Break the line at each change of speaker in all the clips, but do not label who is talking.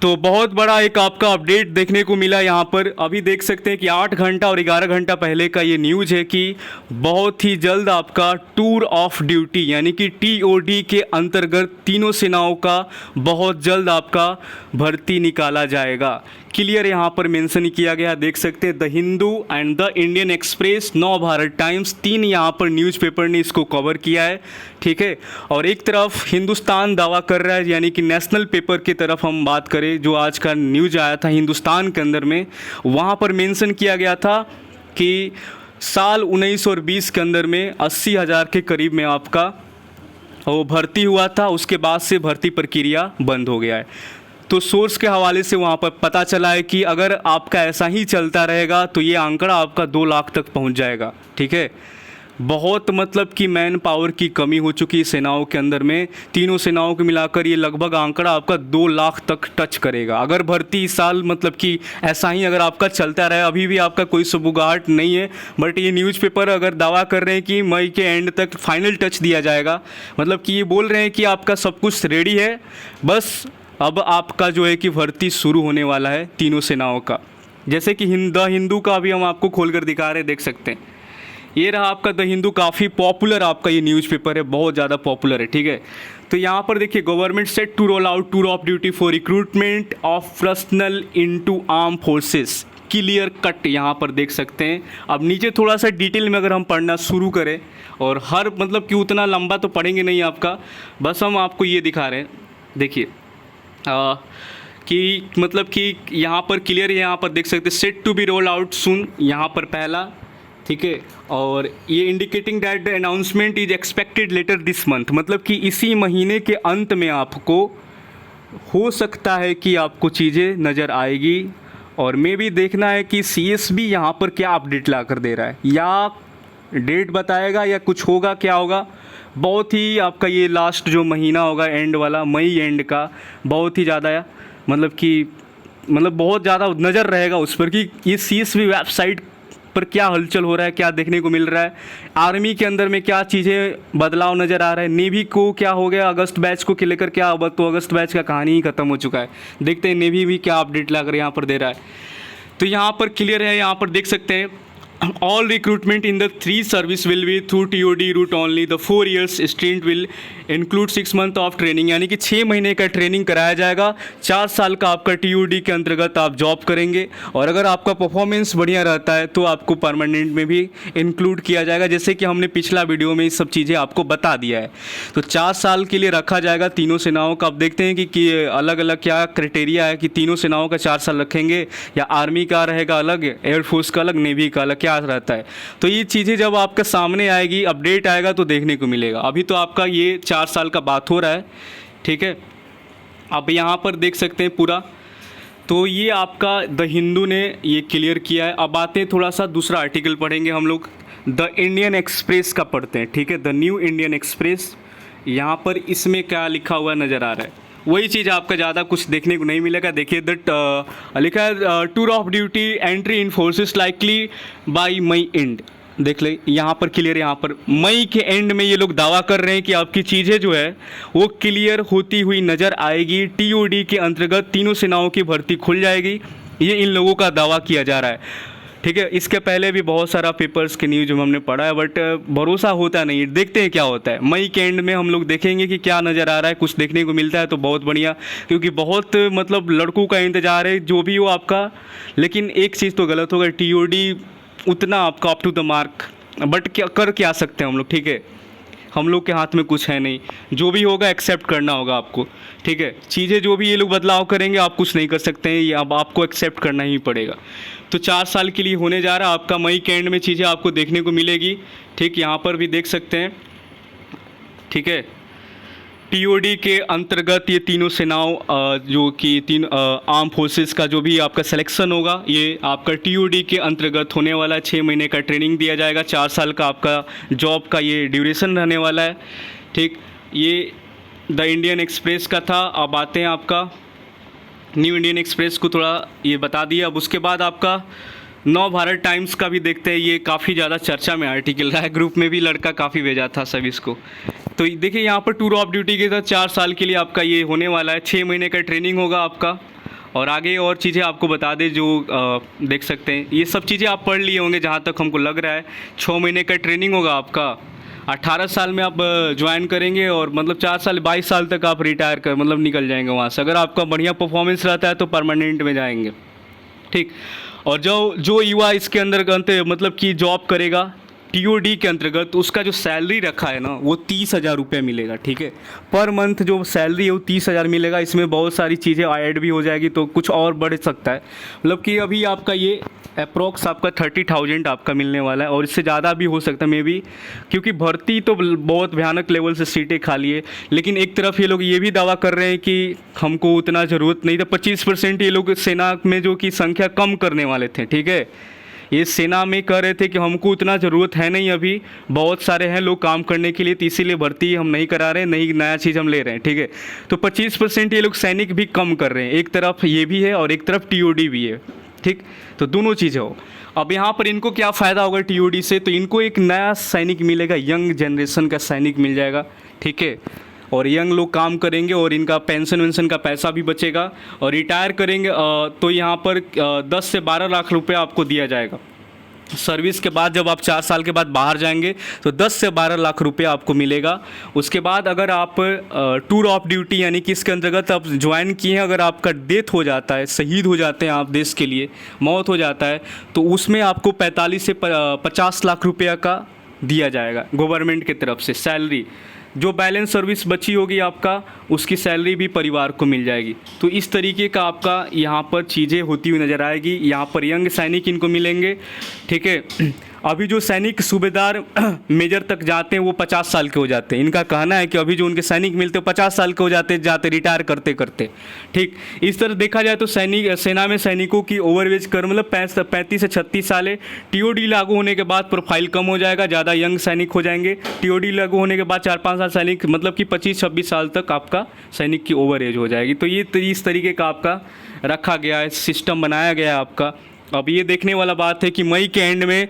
तो बहुत बड़ा एक आपका अपडेट देखने को मिला यहाँ पर। अभी देख सकते हैं कि 8 घंटा और 11 घंटा पहले का ये न्यूज़ है कि बहुत ही जल्द आपका टूर ऑफ ड्यूटी यानी कि टीओडी के अंतर्गत तीनों सेनाओं का बहुत जल्द आपका भर्ती निकाला जाएगा। क्लियर यहाँ पर मेंशन किया गया, देख सकते हैं the Hindu and the Indian express, नव भारत टाइम्स, 3 यहाँ पर न्यूज़पेपर ने इसको कवर किया है। ठीक है, और एक तरफ हिंदुस्तान दावा कर रहा है, यानी कि नेशनल पेपर की तरफ हम बात करें जो आज का न्यूज़ आया था हिंदुस्तान के अंदर में, वहाँ पर मेंशन किया गया था कि साल 19 और 20 के अंदर में 80,000 के करीब में आपका वो भर्ती हुआ था, उसके बाद से भर्ती प्रक्रिया बंद हो गया है। तो सोर्स के हवाले से वहाँ पर पता चला है कि अगर आपका ऐसा ही चलता रहेगा तो ये आंकड़ा आपका 2 लाख तक पहुँच जाएगा। ठीक है, बहुत मतलब कि मैन पावर की कमी हो चुकी है सेनाओं के अंदर में। तीनों सेनाओं को मिलाकर ये लगभग आंकड़ा आपका 2 लाख तक टच करेगा अगर भर्ती इस साल मतलब कि ऐसा ही अगर आपका चलता रहे। अभी भी आपका कोई सबूगाहट नहीं है, बट ये न्यूज़पेपर अगर दावा कर रहे हैं कि मई के एंड तक फाइनल टच दिया जाएगा, मतलब कि ये बोल रहे हैं कि आपका सब कुछ रेडी है, बस अब आपका जो है कि भर्ती शुरू होने वाला है तीनों सेनाओं का। जैसे कि द हिंदू का अभी हम आपको खोल कर दिखा रहे हैं, देख सकते हैं ये रहा आपका द हिंदू। काफ़ी पॉपुलर आपका ये न्यूज़पेपर है, बहुत ज़्यादा पॉपुलर है। ठीक है, तो यहाँ पर देखिए government set to roll out tour of duty for recruitment of personnel into arm forces, clear cut यहाँ पर देख सकते हैं। अब नीचे थोड़ा सा डिटेल में अगर हम पढ़ना शुरू करें, और हर मतलब कि उतना लंबा तो पढ़ेंगे नहीं आपका, बस हम आपको ये दिखा रहे हैं। देखिए कि मतलब कि यहाँ पर क्लियर, यहाँ पर देख सकते हैं set to be roll out soon, यहाँ पर पहला। ठीक है, और ये indicating that the announcement is expected later this month, मतलब कि इसी महीने के अंत में आपको हो सकता है कि आपको चीज़ें नज़र आएगी। और मैं भी देखना है कि सीएसबी यहाँ पर क्या अपडेट ला कर दे रहा है, या डेट बताएगा या कुछ होगा, क्या होगा। बहुत ही आपका ये लास्ट जो महीना होगा एंड वाला, मई एंड का, बहुत ही ज़्यादा मतलब कि बहुत ज़्यादा नज़र रहेगा उस पर कि ये सीएसबी वेबसाइट पर क्या हलचल हो रहा है, क्या देखने को मिल रहा है, आर्मी के अंदर में क्या चीज़ें बदलाव नज़र आ रहा है, नेवी को क्या हो गया, अगस्त बैच को लेकर क्या, अब तो अगस्त बैच का कहानी ही ख़त्म हो चुका है। देखते हैं नेवी भी क्या अपडेट लाकर यहाँ पर दे रहा है। तो यहाँ पर क्लियर है, यहाँ पर देख सकते हैं all recruitment in the 3 service will be through TOD route only. The 4 years stint will include 6 month of training, यानी कि 6 महीने का ट्रेनिंग कराया जाएगा। 4 साल का आपका TOD के अंतर्गत आप जॉब करेंगे, और अगर आपका परफॉर्मेंस बढ़िया रहता है तो आपको परमानेंट में भी इंक्लूड किया जाएगा, जैसे कि हमने पिछला वीडियो में ये सब चीज़ें आपको बता दिया है। तो 4 साल के लिए रखा जाएगा तीनों सेनाओं का। अब देखते हैं कि अलग अलग क्या क्राइटेरिया है कि तीनों सेनाओं का 4 साल रखेंगे, या आर्मी का रहेगा अलग, एयरफोर्स का अलग, नेवी का अलग, क्या रहता है। तो ये चीज़ें जब आपके सामने आएगी, अपडेट आएगा तो देखने को मिलेगा। अभी तो आपका ये 4 साल का बात हो रहा है। ठीक है, अब यहाँ पर देख सकते हैं पूरा, तो ये आपका द हिंदू ने ये क्लियर किया है। अब आते हैं थोड़ा सा दूसरा आर्टिकल पढ़ेंगे हम लोग, द इंडियन एक्सप्रेस का पढ़ते हैं। ठीक है, द न्यू इंडियन एक्सप्रेस, यहाँ पर इसमें क्या लिखा हुआ नज़र आ रहा है, वही चीज़ आपका ज़्यादा कुछ देखने को नहीं मिलेगा। देखिए लिखा है tour of duty entry in forces likely by May end. देख ले यहाँ पर क्लियर, यहाँ पर मई के एंड में ये लोग दावा कर रहे हैं कि आपकी चीज़ें जो है वो क्लियर होती हुई नज़र आएगी। टीओडी के अंतर्गत तीनों सेनाओं की भर्ती खुल जाएगी, ये इन लोगों का दावा किया जा रहा है। ठीक है, इसके पहले भी बहुत सारा पेपर्स के न्यूज़ में हमने पढ़ा है, बट भरोसा होता नहीं। देखते हैं क्या होता है, मई के एंड में हम लोग देखेंगे कि क्या नज़र आ रहा है। कुछ देखने को मिलता है तो बहुत बढ़िया, क्योंकि बहुत मतलब लड़कों का इंतज़ार है जो भी हो आपका। लेकिन एक चीज़ तो गलत होगा, टीओडी उतना आपका up to the mark, but क्या कर क्या सकते हैं हम लोग। ठीक है, हम लोग के हाथ में कुछ है नहीं, जो भी होगा एक्सेप्ट करना होगा आपको। ठीक है, चीज़ें जो भी ये लोग बदलाव करेंगे आप कुछ नहीं कर सकते हैं, ये अब आपको एक्सेप्ट करना ही पड़ेगा। तो 4 साल के लिए होने जा रहा है आपका, मई के एंड में चीज़ें आपको देखने को मिलेगी। ठीक, यहाँ पर भी देख सकते हैं। ठीक है, टीओडी के अंतर्गत ये तीनों सेनाओं जो कि 3 आर्म फोर्सेस का जो भी आपका सिलेक्शन होगा, ये आपका टीओडी के अंतर्गत होने वाला है। 6 महीने का ट्रेनिंग दिया जाएगा, 4 साल का आपका जॉब का ये ड्यूरेशन रहने वाला है। ठीक, ये द इंडियन एक्सप्रेस का था। अब आते हैं आपका न्यू इंडियन एक्सप्रेस को थोड़ा ये बता दिया। अब उसके बाद आपका नव भारत टाइम्स का भी देखते हैं, ये काफ़ी ज़्यादा चर्चा में आर्टिकल रहा है, ग्रुप में भी लड़का काफ़ी भेजा था सब इसको। तो देखिए यहाँ पर टूर ऑफ ड्यूटी के साथ 4 साल के लिए आपका ये होने वाला है, 6 महीने का ट्रेनिंग होगा आपका, और आगे और चीज़ें आपको बता दें जो देख सकते हैं, ये सब चीज़ें आप पढ़ लिए होंगे जहाँ तक हमको लग रहा है। 6 महीने का ट्रेनिंग होगा आपका, 18 साल में आप ज्वाइन करेंगे और मतलब 4 साल 22 साल तक आप रिटायर कर मतलब निकल जाएंगे वहाँ से। अगर आपका बढ़िया परफॉर्मेंस रहता है तो परमानेंट में जाएंगे, ठीक। और जो जो युवा इसके अंदर मतलब कि जॉब करेगा टीओडी के अंतर्गत, उसका जो सैलरी रखा है ना वो 30,000 रुपये मिलेगा, ठीक है। पर मंथ जो सैलरी है वो 30,000 मिलेगा। इसमें बहुत सारी चीज़ें ऐड भी हो जाएगी तो कुछ और बढ़ सकता है। मतलब कि अभी आपका ये अप्रोक्स आपका 30,000 आपका मिलने वाला है और इससे ज़्यादा भी हो सकता है मे बी, क्योंकि भर्ती तो बहुत भयानक लेवल से सीटें खाली है। लेकिन एक तरफ ये लोग ये भी दावा कर रहे हैं कि हमको उतना ज़रूरत नहीं था। 25% ये लोग सेना में जो कि संख्या कम करने वाले थे, ठीक है। ये सेना में कह रहे थे कि हमको उतना ज़रूरत है नहीं, अभी बहुत सारे हैं लोग काम करने के लिए, तो इसीलिए भर्ती हम नहीं करा रहे हैं, नहीं नया चीज़ हम ले रहे हैं, ठीक है। तो 25% ये लोग सैनिक भी कम कर रहे हैं। एक तरफ ये भी है और एक तरफ टीओडी भी है, ठीक। तो दोनों चीज़ें हो। अब यहाँ पर इनको क्या फ़ायदा होगा टीओडी से, तो इनको एक नया सैनिक मिलेगा, यंग जनरेशन का सैनिक मिल जाएगा, ठीक है। और यंग लोग काम करेंगे और इनका पेंशन वेंशन का पैसा भी बचेगा। और रिटायर करेंगे तो यहाँ पर 10 से 12 लाख रुपए आपको दिया जाएगा। सर्विस के बाद जब आप 4 साल के बाद बाहर जाएंगे तो 10 से 12 लाख रुपए आपको मिलेगा। उसके बाद अगर आप टूर ऑफ ड्यूटी यानी कि इसके अंतर्गत आप ज्वाइन किए हैं, अगर आपका डेथ हो जाता है, शहीद हो जाते हैं आप देश के लिए, मौत हो जाता है, तो उसमें आपको 45 से 50 लाख रुपया का दिया जाएगा गवर्नमेंट की तरफ से सैलरी। जो बैलेंस सर्विस बची होगी आपका, उसकी सैलरी भी परिवार को मिल जाएगी। तो इस तरीके का आपका यहाँ पर चीज़ें होती हुई नज़र आएगी। यहाँ पर यंग सैनिक इनको मिलेंगे, ठीक है। अभी जो सैनिक सूबेदार मेजर तक जाते हैं वो 50 साल के हो जाते हैं। इनका कहना है कि अभी जो उनके सैनिक मिलते हैं 50 साल के हो जाते रिटायर करते करते, ठीक। इस तरह देखा जाए तो सेना में सैनिकों की ओवरएज कर मतलब 35 से 36 साल है। टीओडी लागू होने के बाद प्रोफाइल कम हो जाएगा, ज़्यादा यंग सैनिक हो जाएंगे। टीओडी लागू होने के बाद 4-5 साल सैनिक मतलब कि 25-26 साल तक आपका सैनिक की ओवरएज हो जाएगी। तो ये इस तरीके का आपका रखा गया है, सिस्टम बनाया गया है आपका। अब ये देखने वाला बात है कि मई के एंड में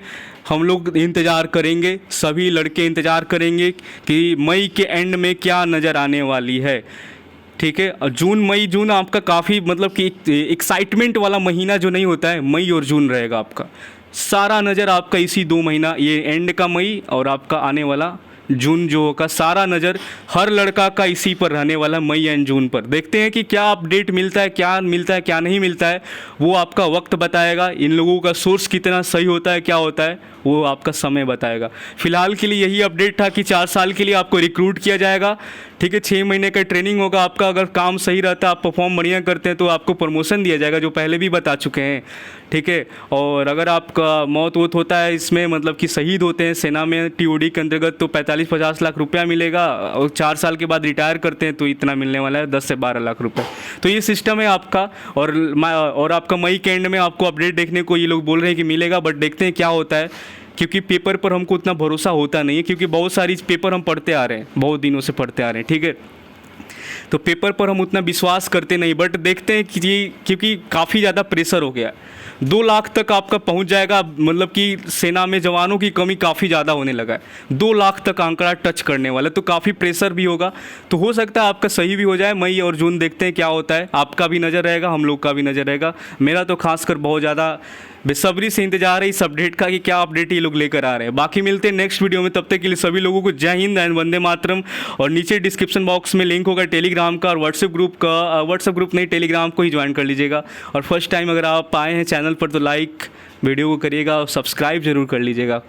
हम लोग इंतज़ार करेंगे, सभी लड़के इंतज़ार करेंगे कि मई के एंड में क्या नज़र आने वाली है, ठीक है। और जून आपका काफ़ी मतलब कि एक्साइटमेंट वाला महीना जो नहीं होता है, मई और जून रहेगा आपका। सारा नज़र आपका इसी 2 महीना, ये एंड का मई और आपका आने वाला जून जो होगा, सारा नज़र हर लड़का का इसी पर रहने वाला, मई एंड जून पर। देखते हैं कि क्या अपडेट मिलता है, क्या मिलता है, क्या नहीं मिलता है, वो आपका वक्त बताएगा। इन लोगों का सोर्स कितना सही होता है, क्या होता है, वो आपका समय बताएगा। फिलहाल के लिए यही अपडेट था कि 4 साल के लिए आपको रिक्रूट किया जाएगा, ठीक है। 6 महीने का ट्रेनिंग होगा आपका। अगर काम सही रहता है, आप परफॉर्म बढ़िया करते हैं तो आपको प्रमोशन दिया जाएगा, जो पहले भी बता चुके हैं, ठीक है। और अगर आपका मौत होता है इसमें मतलब कि शहीद होते हैं सेना में टीओडी के अंतर्गत, तो 45-50 लाख रुपया मिलेगा। और 4 साल के बाद रिटायर करते हैं तो इतना मिलने वाला है, 10 से 12 लाख रुपये। तो ये सिस्टम है आपका। और आपका मई के एंड में आपको अपडेट देखने को ये लोग बोल रहे हैं कि मिलेगा, बट देखते हैं क्या होता है, क्योंकि पेपर पर हमको उतना भरोसा होता नहीं है, क्योंकि बहुत सारी पेपर हम पढ़ते आ रहे हैं, बहुत दिनों से पढ़ते आ रहे हैं, ठीक है। तो पेपर पर हम उतना विश्वास करते नहीं, बट देखते हैं कि क्योंकि काफ़ी ज़्यादा प्रेशर हो गया, 2 लाख तक आपका पहुंच जाएगा। मतलब कि सेना में जवानों की कमी काफ़ी ज़्यादा होने लगा है, 2 लाख तक आंकड़ा टच करने वाला, तो काफ़ी प्रेशर भी होगा। तो हो सकता है आपका सही भी हो जाए। मई और जून देखते हैं क्या होता है, आपका भी नज़र रहेगा, हम लोग का भी नज़र रहेगा। मेरा तो खासकर बहुत ज़्यादा बेसब्री से इंतजार है इस अपडेट का कि क्या अपडेट ये लोग लेकर आ रहे हैं। बाकी मिलते हैं नेक्स्ट वीडियो में, तब तक के लिए सभी लोगों को जय हिंद एंड वंदे मातरम। और नीचे डिस्क्रिप्शन बॉक्स में लिंक होगा टेलीग्राम का और व्हाट्सएप ग्रुप का। व्हाट्सएप ग्रुप नहीं, टेलीग्राम को ही ज्वाइन कर लीजिएगा। और फर्स्ट टाइम अगर आप आए हैं चैनल पर तो लाइक वीडियो को करिएगा और सब्सक्राइब जरूर कर लीजिएगा।